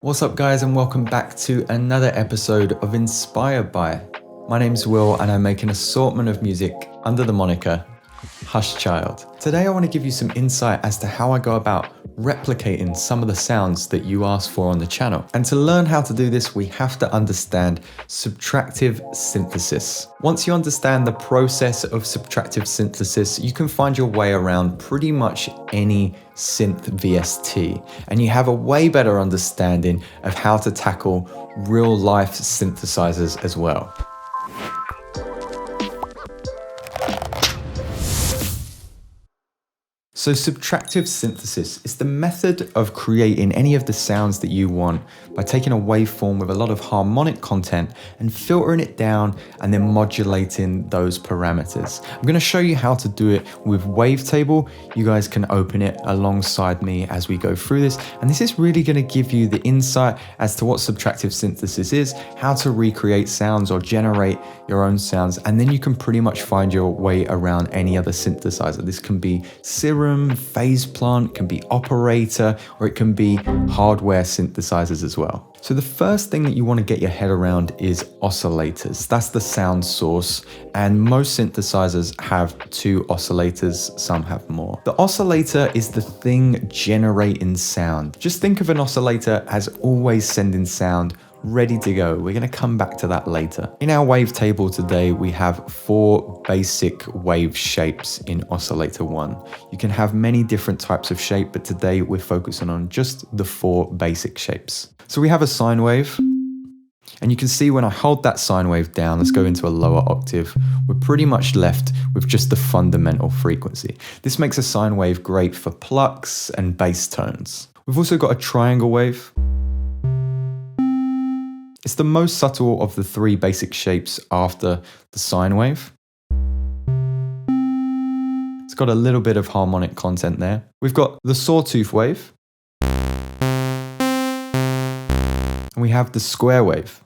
What's up guys, and welcome back to another episode of Inspired By. My name's Will and I make an assortment of music under the moniker Hush Child. Today I want to give you some insight as to how I go about replicating some of the sounds that you asked for on the channel. And to learn how to do this, we have to understand subtractive synthesis. Once you understand the process of subtractive synthesis, you can find your way around pretty much any synth VST, and you have a way better understanding of how to tackle real life synthesizers as well. So subtractive synthesis is the method of creating any of the sounds that you want by taking a waveform with a lot of harmonic content and filtering it down and then modulating those parameters. I'm going to show you how to do it with Wavetable. You guys can open it alongside me as we go through this. And this is really going to give you the insight as to what subtractive synthesis is, how to recreate sounds or generate your own sounds. And then you can pretty much find your way around any other synthesizer. This can be Serum, phase plant, can be operator, or it can be hardware synthesizers as well. So the first thing that you want to get your head around is oscillators. That's the sound source, and most synthesizers have two oscillators, some have more. The oscillator is the thing generating sound. Just think of an oscillator as always sending sound ready to go. We're going to come back to that later. In our wavetable today, we have 4 basic wave shapes in oscillator 1. You can have many different types of shape, but today we're focusing on just the 4 basic shapes. So we have a sine wave, and you can see when I hold that sine wave down, let's go into a lower octave, we're pretty much left with just the fundamental frequency. This makes a sine wave great for plucks and bass tones. We've also got a triangle wave. It's the most subtle of the 3 basic shapes after the sine wave. It's got a little bit of harmonic content there. We've got the sawtooth wave. And we have the square wave.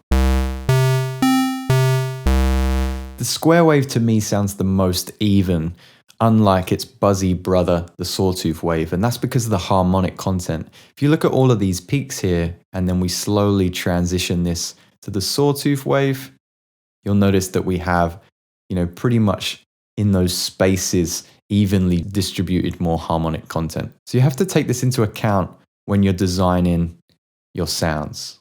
The square wave to me sounds the most even, unlike its buzzy brother, the sawtooth wave, and that's because of the harmonic content. If you look at all of these peaks here, and then we slowly transition this to the sawtooth wave, you'll notice that we have, pretty much in those spaces, evenly distributed more harmonic content. So you have to take this into account when you're designing your sounds.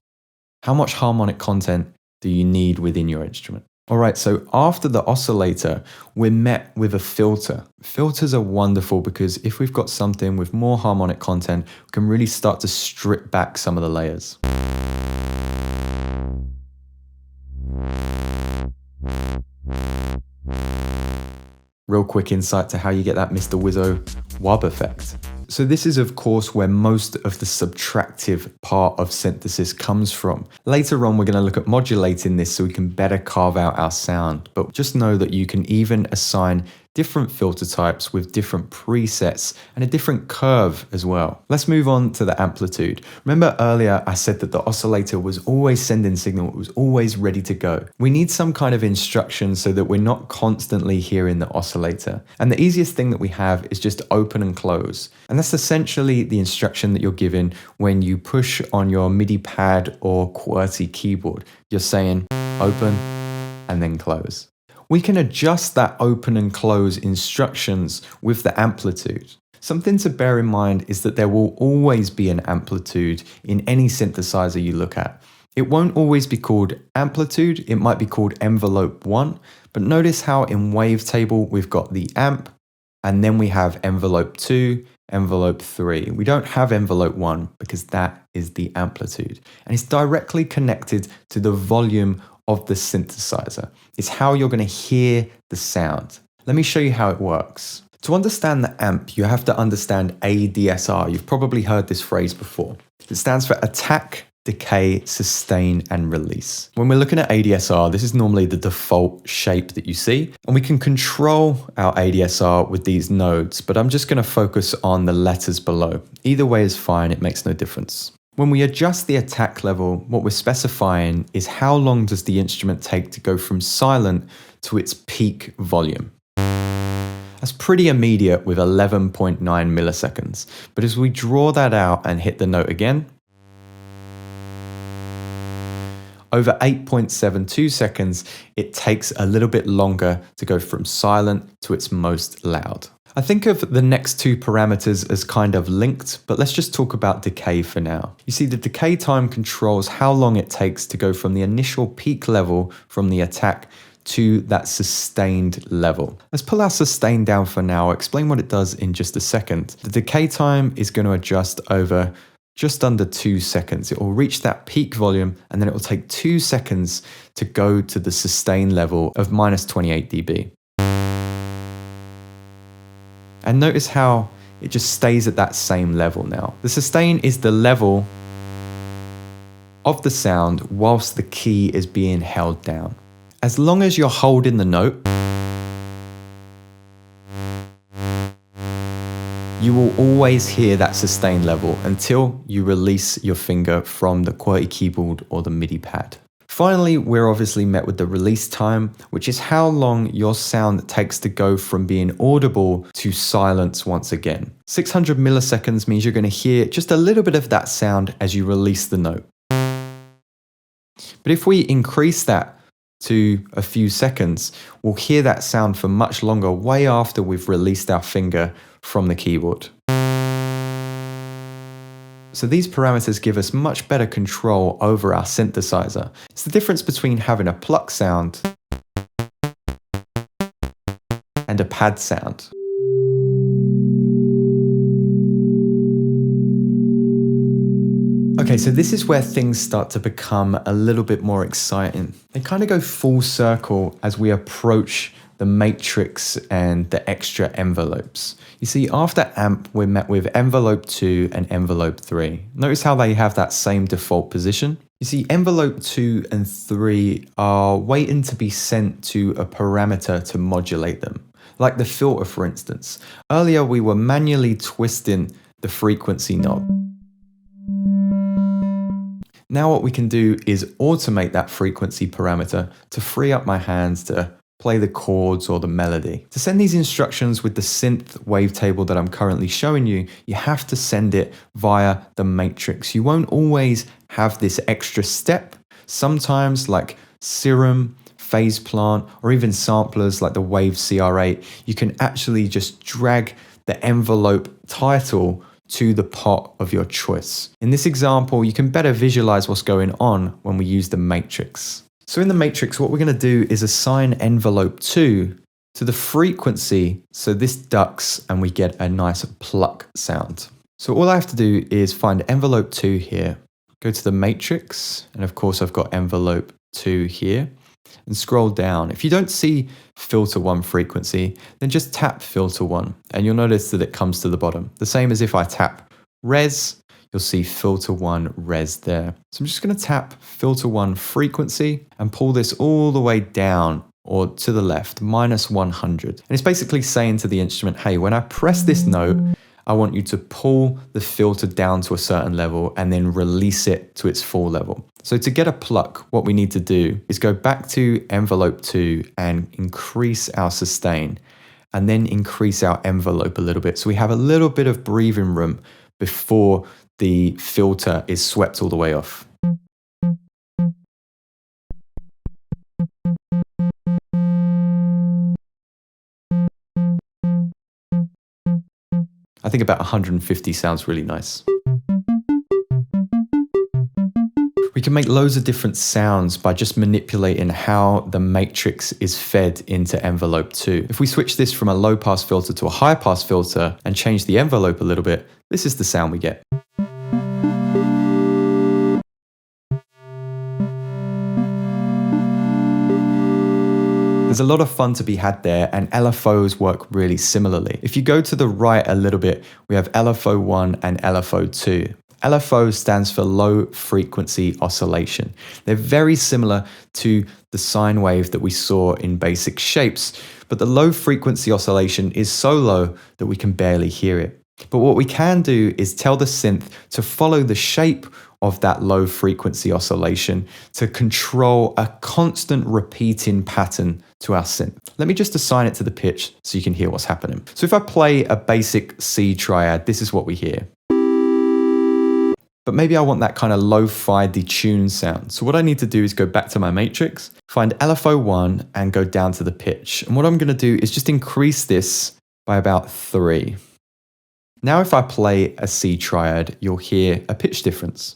How much harmonic content do you need within your instrument? All right, so after the oscillator, we're met with a filter. Filters are wonderful because if we've got something with more harmonic content, we can really start to strip back some of the layers. Real quick insight to how you get that Mr. Wizzo wub effect. So this is of course where most of the subtractive part of synthesis comes from. Later on we're going to look at modulating this so we can better carve out our sound, but just know that you can even assign different filter types with different presets and a different curve as well. Let's move on to the amplitude. Remember earlier I said that the oscillator was always sending signal, it was always ready to go. We need some kind of instruction so that we're not constantly hearing the oscillator. And the easiest thing that we have is just open and close. And that's essentially the instruction that you're given when you push on your MIDI pad or QWERTY keyboard. You're saying open and then close. We can adjust that open and close instructions with the amplitude. Something to bear in mind is that there will always be an amplitude in any synthesizer you look at. It won't always be called amplitude, it might be called envelope 1, but notice how in Wavetable we've got the amp, and then we have envelope 2, envelope 3. We don't have envelope 1 because that is the amplitude, and it's directly connected to the volume of the synthesizer. It's how you're going to hear the sound. Let me show you how it works. To understand the amp, you have to understand ADSR. You've probably heard this phrase before. It stands for attack, decay, sustain, and release. When we're looking at ADSR, this is normally the default shape that you see, and we can control our ADSR with these nodes, but I'm just going to focus on the letters below. Either way is fine, it makes no difference. When we adjust the attack level, what we're specifying is how long does the instrument take to go from silent to its peak volume. That's pretty immediate with 11.9 milliseconds. But as we draw that out and hit the note again, over 8.72 seconds, it takes a little bit longer to go from silent to its most loud. I think of the next two parameters as kind of linked, but let's just talk about decay for now. You see, the decay time controls how long it takes to go from the initial peak level from the attack to that sustained level. Let's pull our sustain down for now. I'll explain what it does in just a second. The decay time is going to adjust over just under 2 seconds. It will reach that peak volume and then it will take 2 seconds to go to the sustain level of minus 28 dB. And notice how it just stays at that same level now. The sustain is the level of the sound whilst the key is being held down. As long as you're holding the note, you will always hear that sustain level until you release your finger from the QWERTY keyboard or the MIDI pad. Finally, we're obviously met with the release time, which is how long your sound takes to go from being audible to silence once again. 600 milliseconds means you're going to hear just a little bit of that sound as you release the note. But if we increase that to a few seconds, we'll hear that sound for much longer, way after we've released our finger from the keyboard. So these parameters give us much better control over our synthesizer. It's the difference between having a pluck sound and a pad sound. Okay, so this is where things start to become a little bit more exciting. They kind of go full circle as we approach the matrix and the extra envelopes. You see, after amp, we're met with envelope 2 and envelope 3. Notice how they have that same default position. You see, envelope 2 and 3 are waiting to be sent to a parameter to modulate them. Like the filter, for instance. Earlier, we were manually twisting the frequency knob. Now what we can do is automate that frequency parameter to free up my hands to play the chords or the melody. To send these instructions with the synth wavetable that I'm currently showing you, you have to send it via the matrix. You won't always have this extra step. Sometimes, like Serum, Phase Plant, or even samplers like the Wave CR8, you can actually just drag the envelope title to the pot of your choice. In this example, you can better visualize what's going on when we use the matrix. So in the matrix, what we're going to do is assign envelope 2 to the frequency, so this ducks and we get a nice pluck sound. So all I have to do is find envelope 2 here, go to the matrix, and of course I've got envelope 2 here, and scroll down. If you don't see filter 1 frequency, then just tap filter 1, and you'll notice that it comes to the bottom. The same as if I tap res, you'll see filter 1 res there. So I'm just going to tap filter 1 frequency and pull this all the way down or to the left, minus 100. And it's basically saying to the instrument, hey, when I press this note, I want you to pull the filter down to a certain level and then release it to its full level. So to get a pluck, what we need to do is go back to envelope 2 and increase our sustain, and then increase our envelope a little bit. So we have a little bit of breathing room before the filter is swept all the way off. I think about 150 sounds really nice. We can make loads of different sounds by just manipulating how the matrix is fed into envelope 2. If we switch this from a low pass filter to a high pass filter and change the envelope a little bit, this is the sound we get. There's a lot of fun to be had there, and LFOs work really similarly. If you go to the right a little bit, we have LFO 1 and LFO 2. LFO stands for low frequency oscillation. They're very similar to the sine wave that we saw in basic shapes, but the low frequency oscillation is so low that we can barely hear it. But what we can do is tell the synth to follow the shape of that low frequency oscillation to control a constant repeating pattern to our synth. Let me just assign it to the pitch so you can hear what's happening. So if I play a basic C triad, this is what we hear. but maybe I want that kind of lo-fi detuned sound. So what I need to do is go back to my matrix, find LFO1 and go down to the pitch. And what I'm gonna do is just increase this by about 3. Now if I play a C triad, you'll hear a pitch difference.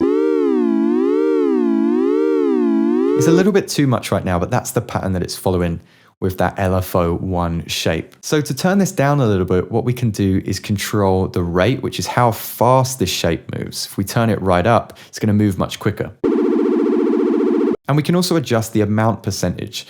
It's a little bit too much right now, but that's the pattern that it's following with that LFO1 shape. So to turn this down a little bit, what we can do is control the rate, which is how fast this shape moves. If we turn it right up, it's gonna move much quicker. And we can also adjust the amount percentage.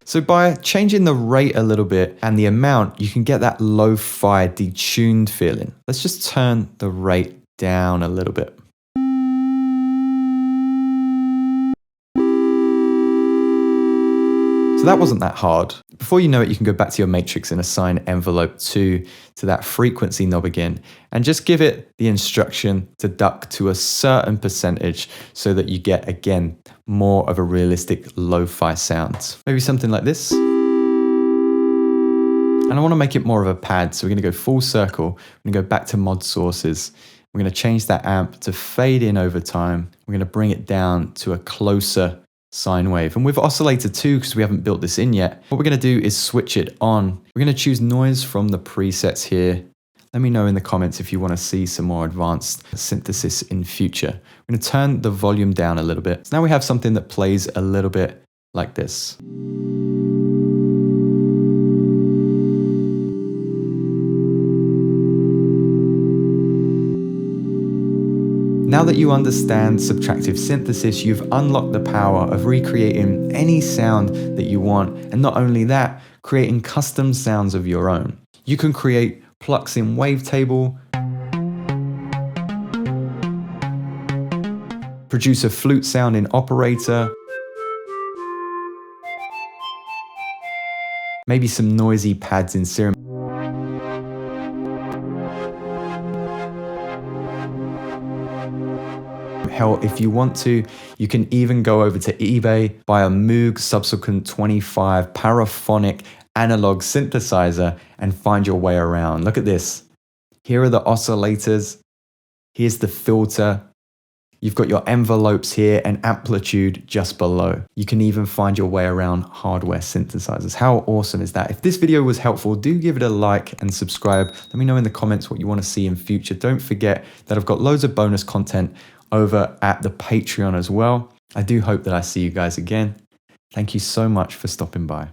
So by changing the rate a little bit and the amount, you can get that lo-fi detuned feeling. Let's just turn the rate down a little bit. So that wasn't that hard. Before you know it, you can go back to your matrix and assign envelope 2 to that frequency knob again, and just give it the instruction to duck to a certain percentage so that you get, again, more of a realistic lo-fi sound. Maybe something like this. And I want to make it more of a pad, so we're going to go full circle. We're going to go back to mod sources. We're going to change that amp to fade in over time. We're going to bring it down to a closer sine wave. And with oscillator 2, because we haven't built this in yet, what we're going to do is switch it on. We're going to choose noise from the presets here. Let me know in the comments if you want to see some more advanced synthesis in future. We're going to turn the volume down a little bit. So now we have something that plays a little bit like this. Now that you understand subtractive synthesis, you've unlocked the power of recreating any sound that you want, and not only that, creating custom sounds of your own. You can create plucks in wavetable, produce a flute sound in operator, maybe some noisy pads in serum. Hell, if you want to, you can even go over to eBay, buy a Moog Subsequent 25 paraphonic analog synthesizer and find your way around. Look at this. Here are the oscillators. Here's the filter. You've got your envelopes here and amplitude just below. You can even find your way around hardware synthesizers. How awesome is that? If this video was helpful, do give it a like and subscribe. Let me know in the comments what you want to see in future. Don't forget that I've got loads of bonus content over at the Patreon as well. I do hope that I see you guys again. Thank you so much for stopping by.